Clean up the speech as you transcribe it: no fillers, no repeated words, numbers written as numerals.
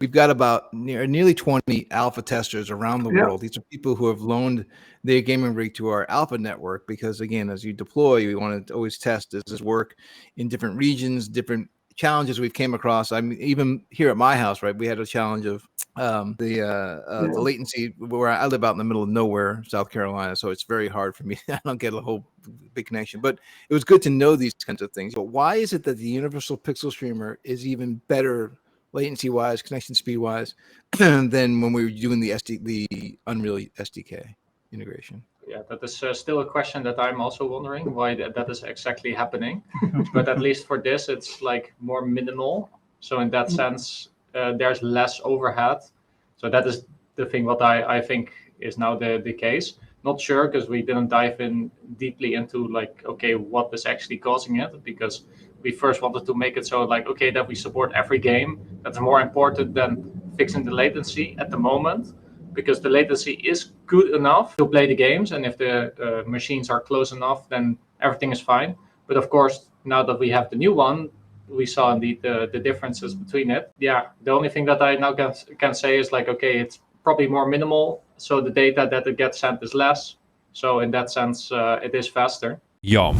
we've got about nearly 20 alpha testers around the world. These are people who have loaned their gaming rig to our alpha network because, again, as you deploy, we want to always test, does this work in different regions, different challenges we've came across. I mean, even here at my house, right, we had a challenge of the latency where I live out in the middle of nowhere, South Carolina, so it's very hard for me. I don't get a whole big connection, but it was good to know these kinds of things. But why is it that the universal pixel streamer is even better latency wise, connection speed wise, than when we were doing the Unreal SDK integration? Yeah, that is still a question that I'm also wondering why that is exactly happening. But at least for this, it's like more minimal. So in that sense, there's less overhead. So that is the thing what I think is now the case. Not sure, because we didn't dive in deeply into like, okay, what is actually causing it? Because we first wanted to make it so like, okay, that we support every game. That's more important than fixing the latency at the moment, because the latency is good enough to play the games, and if the machines are close enough, then everything is fine. But of course, now that we have the new one, we saw indeed the differences between it. Yeah, the only thing that I now can say is like, okay, it's probably more minimal, so the data that it gets sent is less. So in that sense, it is faster. YOM.